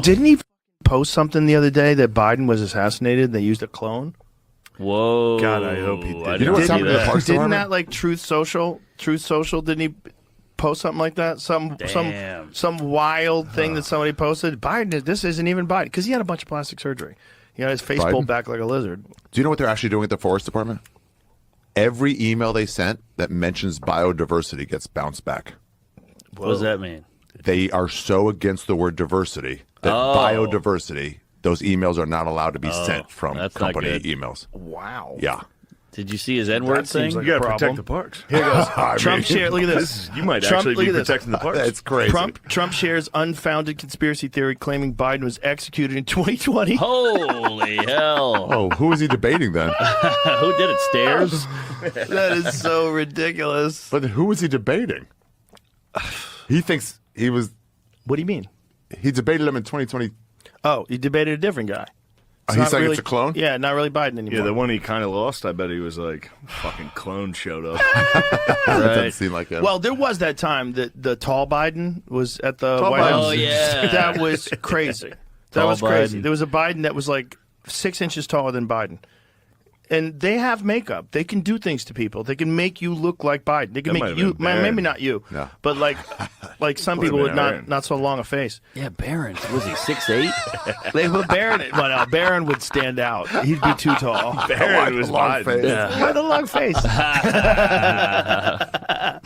Didn't he post something the other day that Biden was assassinated and they used a clone? Whoa. God, I hope he did. You know what's happening to the Parks Didn't Department? that like Truth Social, didn't he post something like that? Some wild thing that somebody posted. Biden, this isn't even Biden. Because he had a bunch of plastic surgery. You know, his face pulled back like a lizard. Do you know what they're actually doing at the Forest Department? Every email they sent that mentions biodiversity gets bounced back. What does that mean? They are so against the word diversity that biodiversity, those emails are not allowed to be sent from company emails. Wow. Yeah. Did you see his N-word thing? You got to protect the parks. Here goes. Trump shares. Look at this. You might Trump, actually be protecting the parks. That's crazy. Trump shares unfounded conspiracy theory claiming Biden was executed in 2020. Holy hell. Oh, who was he debating then? Who did it? Stairs? That is so ridiculous. But who was he debating? He thinks he was. What do you mean? He debated him in 2020. Oh, he debated a different guy. He's saying it's a clone? Yeah, not really Biden anymore. Yeah, the one he kind of lost, I bet he was like, fucking clone showed up. That doesn't seem like him. Well, there was that time that the tall Biden was at the Tall White Biden. House. Oh, yeah. That was crazy. That Tall was crazy. Biden. There was a Biden that was like 6 inches taller than Biden. And they have makeup. They can do things to people. They can make you look like Biden. They can That might make have you, been Barron. maybe not you, No. but like some Might have people been with Barron. not so long a face. Yeah, Barron. Was he 6'8"? They put Barron. Well, no, Barron would stand out. He'd be too tall. Barron was long Biden. face. With a long face.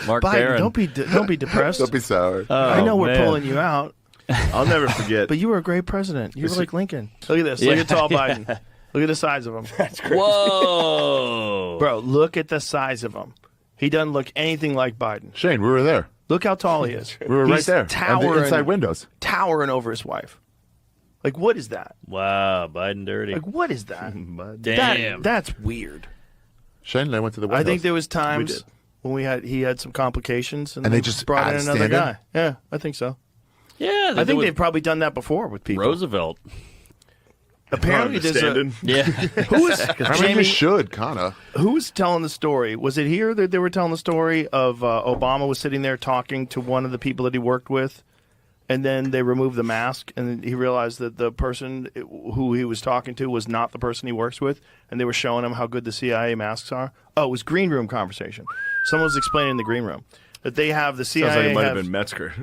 Mark Biden, Barron. don't be depressed. Don't be sour. I know we're man. pulling you out, I'll never forget. but you were a great president. You were like Lincoln. Look at this. Look at tall Biden. Look at the size of him. Whoa. Bro, look at the size of him. He doesn't look anything like Biden. Shane, we were there. Look how tall he is. We were right He's there. On the Towering, inside windows. towering over his wife. Like, what is that? Wow, Biden dirty. Like, what is that? Damn. That's weird. Shane and I went to the White I think House. there was times did. when he had some complications, and they just brought had in a another stand-in? guy. Yeah, I think so. Yeah, I think they've probably done that before with people. Roosevelt. Apparently, there's a Understanding. Yeah. who was I mean, Jamie, you should, kind of. who was telling the story? Was it here that they were telling the story of Obama was sitting there talking to one of the people that he worked with, and then they removed the mask, and he realized that the person who he was talking to was not the person he works with, and they were showing him how good the CIA masks are. Oh, it was green room conversation. Someone was explaining in the green room that they have the CIA. Sounds like it might have have- been Metzger.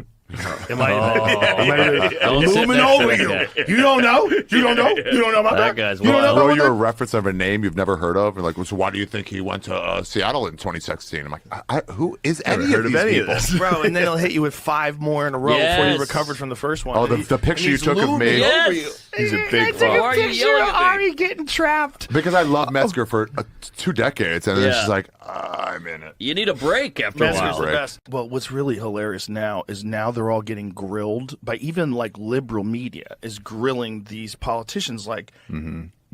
It might have been. Don't sit Looming next to over that you. guy. You don't know? You don't know? You don't know about That that? guy's You don't wild. know Throw about you a that? reference of a name you've never heard of, and like, so why do you think he went to Seattle in 2016? I'm like, who is any heard of of these any of people? this. Bro, and then he'll hit you with 5 more in a row before you Yes. recovered from the first one. Oh, And the picture you he's took of looming me. Yes. over you. He's a big I took fuck. Why are you picture yelling of at me? Ari getting trapped. Because I love Metzger for 2 decades, and then it's Yeah. just like, I'm in it. You need a break after a Metzger's while. the best. Well, what's really hilarious now is they're all getting grilled by even like liberal media is grilling these politicians like,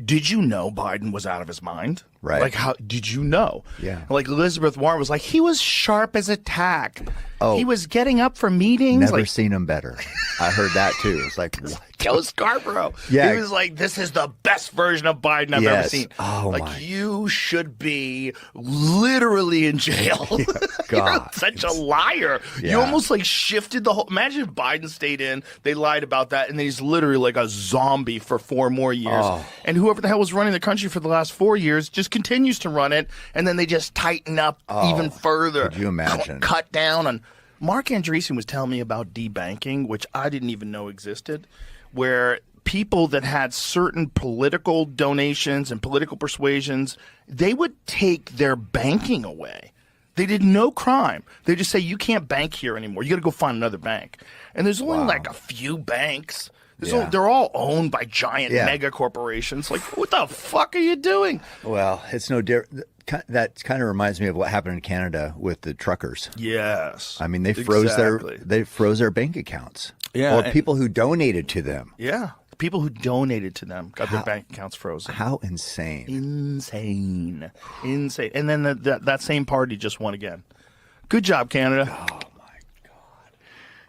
did you know Biden was out of his mind? Right. Like, how did you know? Yeah. Like Elizabeth Warren was like, he was sharp as a tack. Oh. He was getting up for meetings. Never like, seen him better. I heard that too. It's like, what? Joe Scarborough. Yeah. He was like, this is the best version of Biden I've ever Yes. seen. Oh, like, my. you should be literally in jail. You're God. such a liar. You Yeah. almost like shifted the whole. Imagine if Biden stayed in, they lied about that, and then he's literally like a zombie for 4 more years. Oh. And whoever the hell was running the country for the last 4 years just continues to run it, and then they just tighten up even further. could you imagine? Cut down on. Mark Andreessen was telling me about debanking, which I didn't even know existed, where people that had certain political donations and political persuasions, they would take their banking away. They did no crime. They just say, you can't bank here anymore. You got to go find another bank. And there's only like a few banks. Yeah. They're all owned by giant Yeah. mega corporations. Like, what the fuck are you doing? Well, it's no different. That kind of reminds me of what happened in Canada with the truckers. Yes. I mean, they froze Exactly. their bank accounts. Yeah, Or and- people who donated to them. Yeah. People who donated to them got their bank accounts frozen. How insane. Insane. And then that same party just won again. Good job, Canada. Oh my God.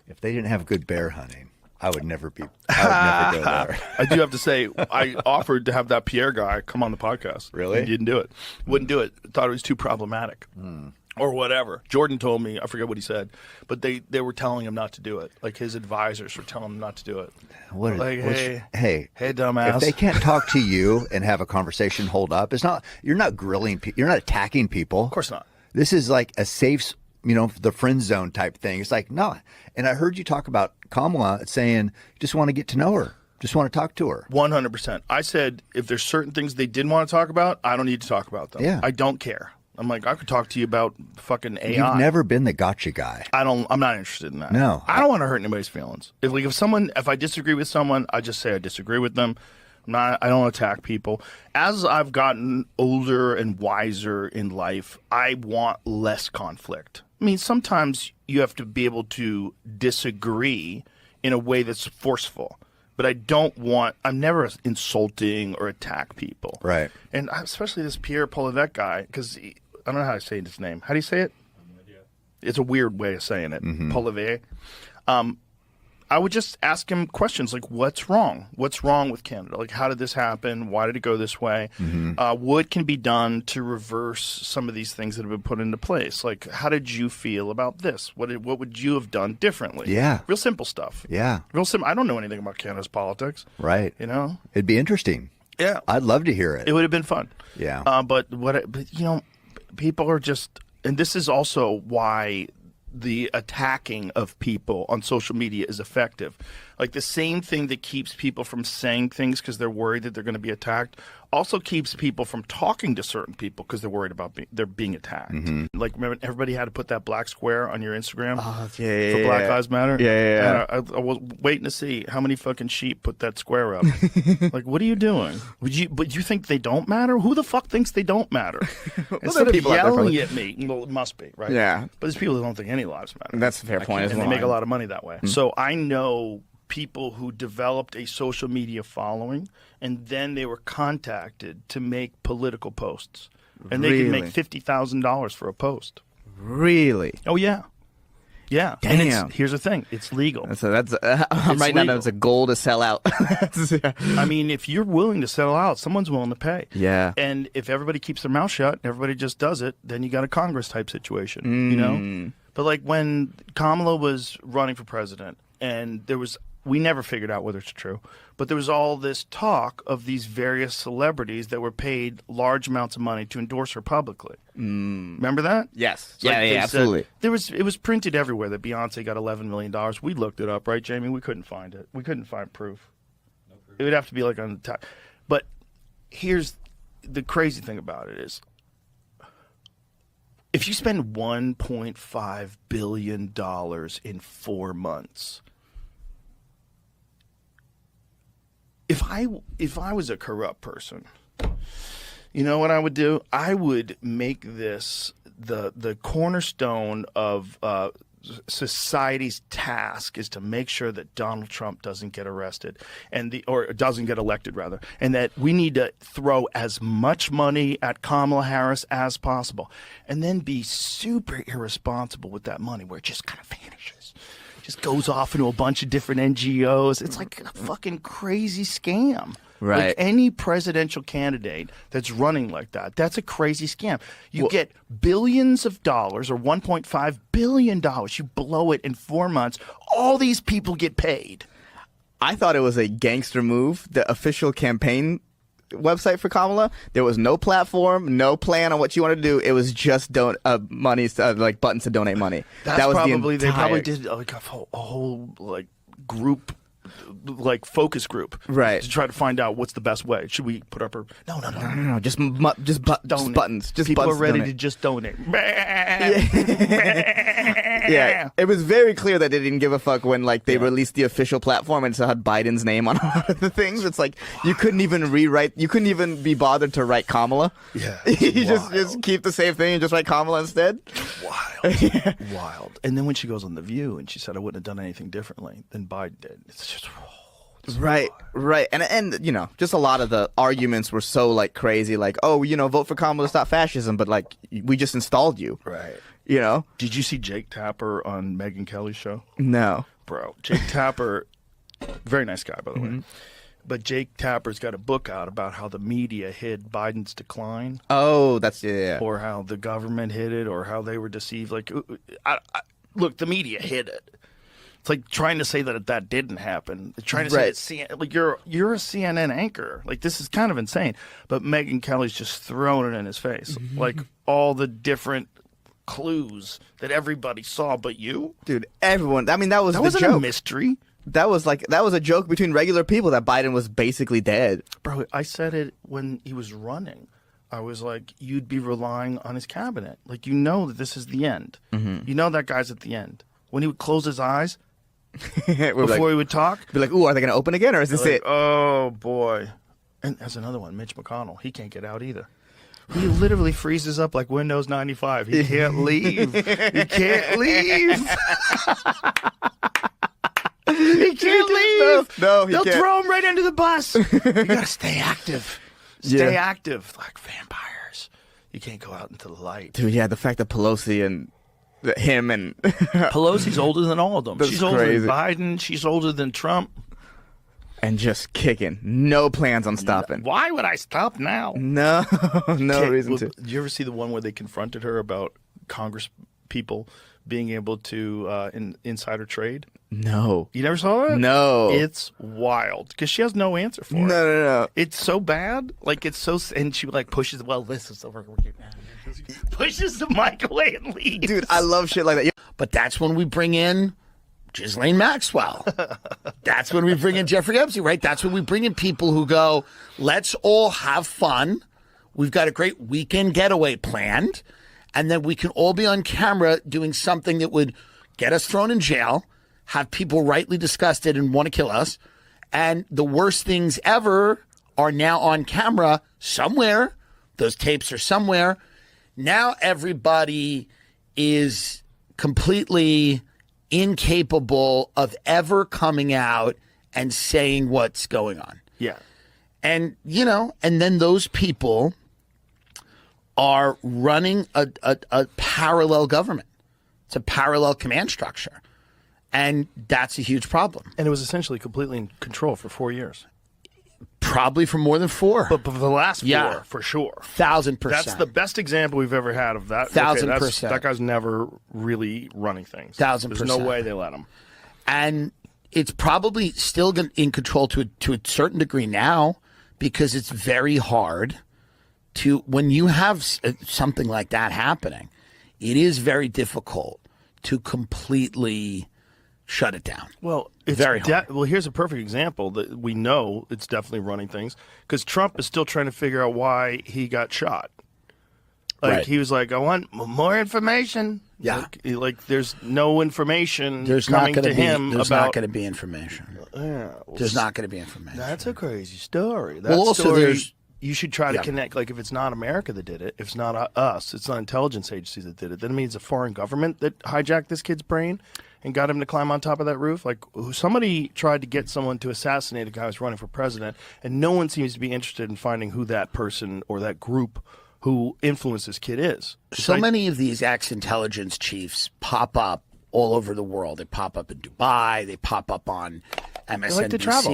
If they didn't have good bear hunting, I would never go there. I do have to say, I offered to have that Pierre guy come on the podcast. Really? He didn't do it. Wouldn't do it. Thought it was too problematic. or whatever. Jordan told me, I forget what he said, but they were telling him not to do it. Like his advisors were telling him not to do it. Hey, dumbass. If they can't talk to you and have a conversation, hold up. You're not grilling people. You're not attacking people. Of course not. This is like a safe, the friend zone type thing. It's like, no. And I heard you talk about Kamala saying you just want to get to know her. Just want to talk to her. 100%. I said if there's certain things they didn't want to talk about, I don't need to talk about them. Yeah. I don't care. I'm like, I could talk to you about fucking AI. You've never been the gotcha guy. I'm not interested in that. No. I don't want to hurt anybody's feelings. If I disagree with someone, I just say I disagree with them. I don't attack people. As I've gotten older and wiser in life, I want less conflict. I mean, sometimes you have to be able to disagree in a way that's forceful. But I'm never insulting or attack people. Right. And especially this Pierre Polivet guy, because I don't know how to say his name. How do you say it? No idea. It's a weird way of saying it. Polivet. I would just ask him questions like, what's wrong? What's wrong with Canada? Like, how did this happen? Why did it go this way? What can be done to reverse some of these things that have been put into place? Like, how did you feel about this? What would you have done differently? Yeah. Real simple stuff. Yeah. Real simple. I don't know anything about Canada's politics. Right. It'd be interesting. Yeah. I'd love to hear it. It would have been fun. Yeah. But people are just, and this is also why the attacking of people on social media is effective. Like the same thing that keeps people from saying things because they're worried that they're going to be attacked also keeps people from talking to certain people because they're worried about they're being attacked. Like, remember, everybody had to put that black square on your Instagram for Black Lives Matter? Yeah. I was waiting to see how many fucking sheep put that square up. Like, what are you doing? But you think they don't matter? Who the fuck thinks they don't matter? Instead of yelling at me, well, it must be, right? Yeah. But there's people that don't think any lives matter. That's a fair point as And well. they make a lot of money that way. So I know people who developed a social media following, and then they were contacted to make political posts. And they could make $50,000 for a post. Really? Oh, yeah. Yeah. Damn. And here's the thing. It's legal. I'm right now, that's a goal to sell out. I mean, if you're willing to sell out, someone's willing to pay. Yeah. And if everybody keeps their mouth shut and everybody just does it, then you got a Congress-type situation, you know? But like when Kamala was running for president, and we never figured out whether it's true, but there was all this talk of these various celebrities that were paid large amounts of money to endorse her publicly. Remember that? Yes. It's like Yeah, they said- absolutely. It was printed everywhere that Beyonce got $11 million. We looked it up, right, Jamie? We couldn't find it. We couldn't find proof. No proof. It would have to be like on the top. But here's the crazy thing about it is, if you spend $1.5 billion in 4 months, if I was a corrupt person, you know what I would do? I would make this the cornerstone of society's task is to make sure that Donald Trump doesn't get arrested or doesn't get elected rather, and that we need to throw as much money at Kamala Harris as possible, and then be super irresponsible with that money where it just kind of vanishes. Just goes off into a bunch of different NGOs. It's like a fucking crazy scam. Right. Like any presidential candidate that's running like that, that's a crazy scam. You get billions of dollars or $1.5 billion. You blow it in 4 months. All these people get paid. I thought it was a gangster move. The official campaign website for Kamala, there was no platform, no plan on what you wanted to do. It was just money, like buttons to donate money. That's that was probably the they probably did like a whole like group, like focus group, right, to try to find out what's the best way. Should we put up her? No. Just buttons. Just people buttons are ready donate. to just donate. Yeah, it was very clear that they didn't give a fuck when like they released the official platform and it had Biden's name on all of the things. It's like you couldn't even be bothered to write Kamala. Yeah, you just keep the same thing and just write Kamala instead. Wild. Wild. And then when she goes on The View and she said I wouldn't have done anything differently than Biden did, it's just right. And you know, just a lot of the arguments were so like crazy, like, oh, you know, vote for Kamala to stop fascism, but like we just installed you. right. You know? Did you see Jake Tapper on Megyn Kelly's show? No. Bro, Jake Tapper, very nice guy, by the way. But Jake Tapper's got a book out about how the media hid Biden's decline, Oh, that's yeah. or how the government hid it, or how they were deceived. Like, look, the media hid it. It's like trying to say that didn't happen. It's trying to say Right. it's like you're a CNN anchor. Like, this is kind of insane. But Megyn Kelly's just throwing it in his face, like all the different clues that everybody saw, but you. Dude, everyone. I mean, that was That the wasn't joke. a mystery. That was a joke between regular people that Biden was basically dead. Bro, I said it when he was running. I was like, you'd be relying on his cabinet. Like, you know that this is the end. You know that guy's at the end. When he would close his eyes before he would talk, Be like, ooh, are they going to open again, or is this like, it? oh, boy. And there's another one, Mitch McConnell. He can't get out either. He literally freezes up like Windows 95. He can't leave. He can't leave. He can't leave. No, he They'll can't. throw him right into the bus. You gotta stay active. Stay active, like vampires. You can't go out into the light. Dude, yeah, the fact that Pelosi and him and Pelosi's older than all of them. That's She's older crazy. than Biden. She's older than Trump. and just kicking. No plans on stopping. Why would I stop now? No, no reason to. Did you ever see the one where they confronted her about Congress people being able to insider trade? No. You never saw that? No. It's wild because she has no answer for it. No. It's so bad. Like, it's so, and she like pushes. Well, this is over. Pushes the mic away and leaves. Dude, I love shit like that. But that's when we bring in Ghislaine Maxwell. That's when we bring in Jeffrey Epstein, right? That's when we bring in people who go, let's all have fun. We've got a great weekend getaway planned. And then we can all be on camera doing something that would get us thrown in jail, have people rightly disgusted and want to kill us. And the worst things ever are now on camera somewhere. Those tapes are somewhere. Now everybody is completely incapable of ever coming out and saying what's going on. Yeah. And, you know, and then those people are running a parallel government. It's a parallel command structure. And that's a huge problem. And it was essentially completely in control for 4 years. Probably for more than 4. But for the last 4, Yeah. for sure. 1,000%. That's the best example we've ever had of that. 1,000%. That guy's never really running things. 1,000%. There's no way they let him. And it's probably still in control to a certain degree now, because it's very hard to, when you have something like that happening, it is very difficult to completely shut it down. Well, it's Very hard. well, here's a perfect example that we know it's definitely running things, because Trump is still trying to figure out why he got shot. Like, Right. he was like, I want more information. Yeah. Like there's no information There's not coming going to to be. him There's about. not going to be information. Yeah, well, There's not going to be information. That's a crazy story. That Well, also story, there's- you should try to Yeah. connect. Like, if it's not America that did it, if it's not us, it's not intelligence agencies that did it, then it means a foreign government that hijacked this kid's brain and got him to climb on top of that roof. Like, somebody tried to get someone to assassinate a guy who's running for president, and no one seems to be interested in finding who that person or that group who influenced this kid is. It's So like- many of these ex-intelligence chiefs pop up all over the world. They pop up in Dubai. They pop up on MSNBC. like to travel.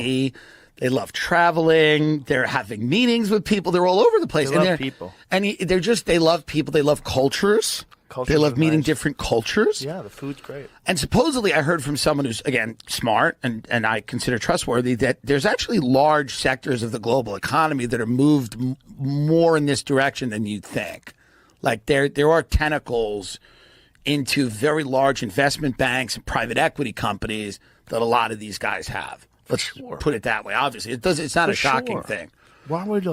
They love traveling. They're having meetings with people. They're all over the place. They and love they're- people. And they love people. They love cultures. Cultures They love are meeting nice. different cultures. Yeah, the food's great. And supposedly, I heard from someone who's, again, smart and I consider trustworthy, that there's actually large sectors of the global economy that are moved more in this direction than you'd think. Like, there are tentacles into very large investment banks and private equity companies that a lot of these guys have. Let's put it that way. Obviously, it's not a shocking sure. thing. Why would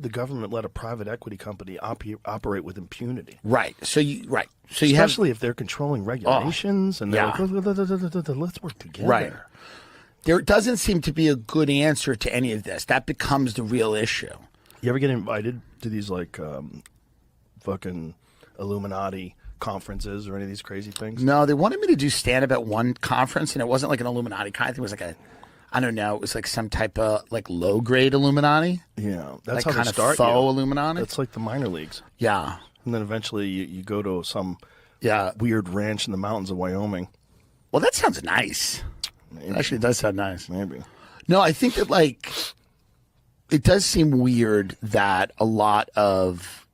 the government let a private equity company operate with impunity? Right. So you have Especially if they're controlling regulations and they're yeah. like, let's work together. Right. There doesn't seem to be a good answer to any of this. That becomes the real issue. You ever get invited to these like fucking Illuminati conferences or any of these crazy things? No, they wanted me to do stand-up at one conference, and it wasn't like an Illuminati kind of thing. It was like I don't know, it was like some type of like low-grade Illuminati. Yeah, that's Like how kind they of start. faux you. Illuminati? That's like the minor leagues, Yeah. and then eventually you go to some Yeah. weird ranch in the mountains of Wyoming. Well, that sounds nice. It actually does sound nice. Maybe. No, I think that like it does seem weird that a lot of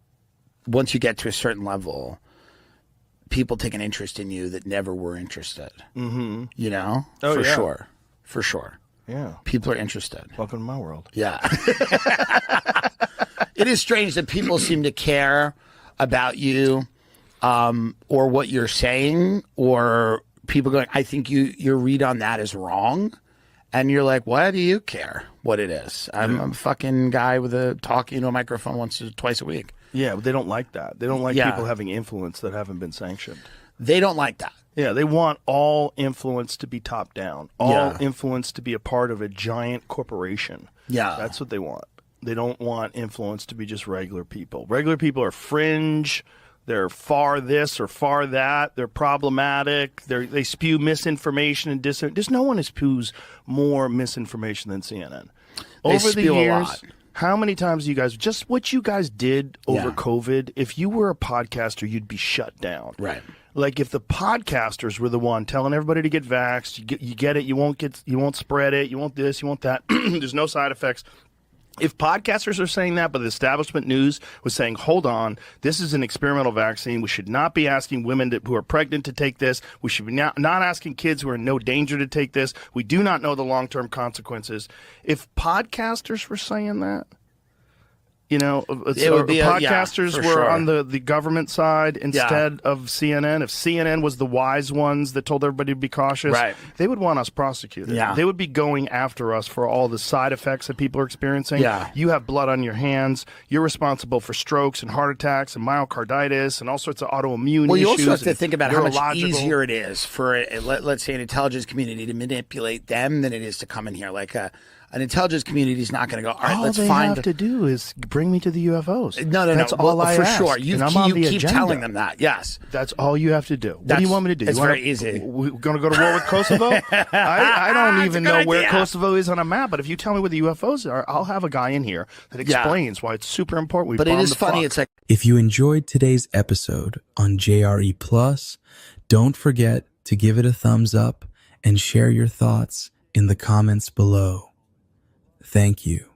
once you get to a certain level, people take an interest in you that never were interested. Mm-hmm. You know, Oh, yeah. For sure. Yeah. People are interested. Welcome to my world. Yeah. It is strange that people seem to care about you or what you're saying, or people going, I think your read on that is wrong. And you're like, why do you care what it is? I'm a fucking guy talking into a microphone once or twice a week. Yeah, but they don't like that. They don't like Yeah. people having influence that haven't been sanctioned. They don't like that. Yeah, they want all influence to be top down, all Yeah. influence to be a part of a giant corporation. Yeah. That's what they want. They don't want influence to be just regular people. Regular people are fringe. They're far this or far that. They're problematic. They spew misinformation and There's no one who spews more misinformation than CNN. They Over the spew a years, lot. how many times just what you guys did over Yeah. COVID, if you were a podcaster, you'd be shut down. Right. Like if the podcasters were the one telling everybody to get vaxxed, you get it, you won't spread it, you won't this, you won't that. There's no side effects. If podcasters are saying that, but the establishment news was saying, hold on, this is an experimental vaccine. We should not be asking women who are pregnant to take this. We should be not asking kids who are in no danger to take this. We do not know the long-term consequences. If podcasters were saying that, you know, It would be podcasters for were sure. on the government side instead of CNN. If CNN was the wise ones that told everybody to be cautious, Right. they would want us prosecuted. Yeah. They would be going after us for all the side effects that people are experiencing. Yeah. You have blood on your hands. You're responsible for strokes and heart attacks and myocarditis and all sorts of autoimmune Well, issues. you also have to and think about how much neurological- easier it is for, let's say, an intelligence community to manipulate them than it is to come in here. Like an intelligence community is not going to go, all right, All let's they find have to do is bring me to the UFOs. No, That's no. all Well, I for ask, sure. You and I'm on the keep agenda. telling them that. Yes. That's all you have to do. What do That's- you want me to do? it's You wanna- very easy. We're going to go to war with Kosovo? I don't even a good know where idea. Kosovo is on a map, but if you tell me where the UFOs are, I'll have a guy in here that explains why it's super important. We But it bomb is the funny. fuck. It's like, If you enjoyed today's episode on JRE Plus, don't forget to give it a thumbs up and share your thoughts in the comments below. Thank you.